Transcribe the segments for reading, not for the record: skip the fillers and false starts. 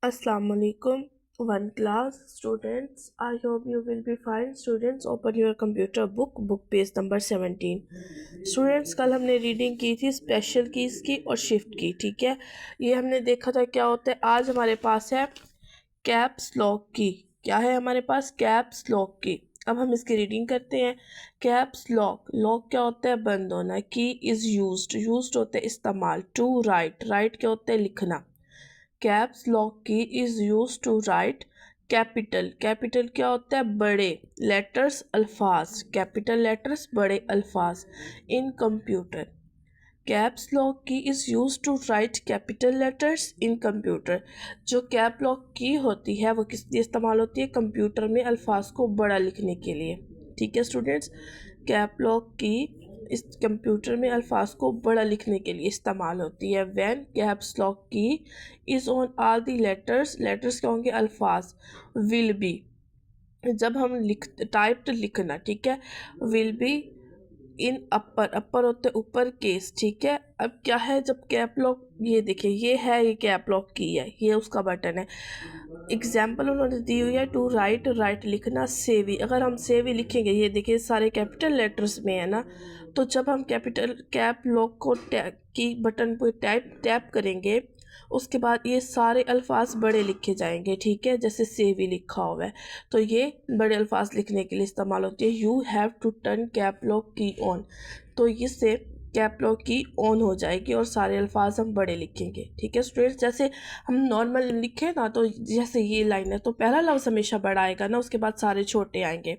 Assalamu alaikum. One class students. I hope you will be fine. Students, open your computer book page number 17. Students, कल हमने reading की थी special keys की और shift की, ठीक है। ये हमने देखा था क्या होता है। आज हमारे पास है कैप्स लॉक की। क्या है हमारे पास? कैप्स लॉक की। अब हम इसकी रीडिंग करते हैं। कैप्स लॉक, लॉक क्या होता है? बंद होना। की इज़ यूज्ड होता है इस्तेमाल। टू राइट, राइट क्या होता है? लिखना। Caps lock key is use to write capital, capital क्या होता है? बड़े लेटर्स, अल्फाज। कैपिटल लेटर्स, बड़े अल्फाज in computer. Caps lock key is use to write capital letters in computer. जो कैप लॉक की होती है वो किस लिए इस्तेमाल होती है? कंप्यूटर में अल्फाज को बड़ा लिखने के लिए, ठीक है स्टूडेंट्स। कैप लॉक की इस कंप्यूटर में अल्फाज को बड़ा लिखने के लिए इस्तेमाल होती है। When caps lock key is on all the letters, letters क्या होंगे? अल्फाज। विल बी, जब हम टाइप्ड लिखना, ठीक है। विल बी इन अपर, अपर होते ऊपर केस, ठीक है। अब क्या है जब कैप लॉक, ये देखिए ये है, ये कैप लॉक की है, ये उसका बटन है। एग्जाम्पल उन्होंने दी हुई है टू राइट, राइट लिखना। सेवी, अगर हम सेवी लिखेंगे, ये देखिए सारे कैपिटल लेटर्स में है ना, तो जब हम कैपिटल कैप लॉक को की बटन पर टैप करेंगे, उसके बाद ये सारे अल्फाज बड़े लिखे जाएंगे, ठीक है। जैसे सेवी लिखा हुआ है तो ये बड़े अल्फाज लिखने के लिए इस्तेमाल होती है। You have to turn cap lock key on, तो इससे कैप लॉक की ऑन हो जाएगी और सारे अल्फाज हम बड़े लिखेंगे, ठीक है स्टूडेंट्स। जैसे हम नॉर्मल लिखें ना, तो जैसे ये लाइन है तो पहला लफ्ज़ हमेशा बड़ा आएगा ना, उसके बाद सारे छोटे आएंगे।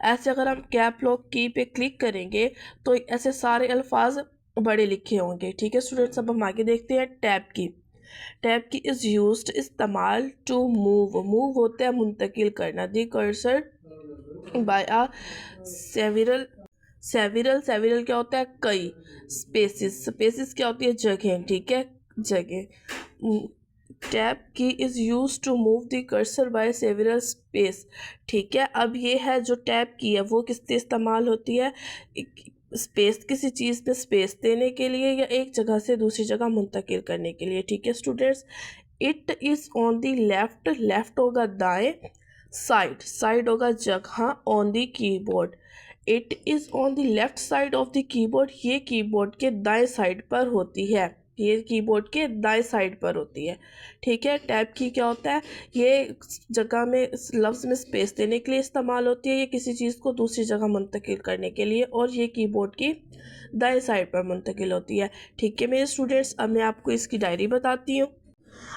ऐसे अगर हम कैप लॉक की पे क्लिक करेंगे तो ऐसे सारे अल्फाज बड़े लिखे होंगे, ठीक है स्टूडेंट्स। अब हम आगे देखते हैं टैब की। टैब की इज़ यूज्ड इस्तेमाल टू मूव, मूव होता है मुंतकिल करना। दी कर्सर बाय आ सेविरल, सेविरल क्या होता है? कई। स्पेसिस, स्पेसिस क्या होती है? जगह, ठीक है, जगह। Tab key is use to move the cursor by several space, ठीक है। अब ये है जो टैब की है वो किस लिए इस्तेमाल होती है? स्पेस, किसी चीज़ पे स्पेस देने के लिए या एक जगह से दूसरी जगह मुंतकिल करने के लिए, ठीक है students. It is on the left, left होगा दाएं, साइड, साइड होगा जगह, on the keyboard. It is on the left side of the keyboard, ये कीबोर्ड के दाएं साइड पर होती है, ये कीबोर्ड के दाएं साइड पर होती है, ठीक है। टैब की क्या होता है? ये जगह में लफ्ज़ में स्पेस देने के लिए इस्तेमाल होती है, ये किसी चीज़ को दूसरी जगह मुंतकिल करने के लिए, और ये कीबोर्ड की दाएं साइड पर मुंतकिल होती है, ठीक है मेरे स्टूडेंट्स। अब मैं आपको इसकी डायरी बताती हूँ।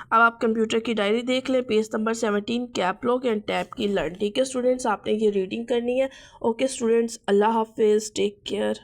अब आप कंप्यूटर की डायरी देख लें, page number 17, cap lock and tab की लर्न, ठीक है स्टूडेंट्स। आपने ये रीडिंग करनी है। ओके स्टूडेंट्स, अल्लाह हाफिज़, टेक केयर।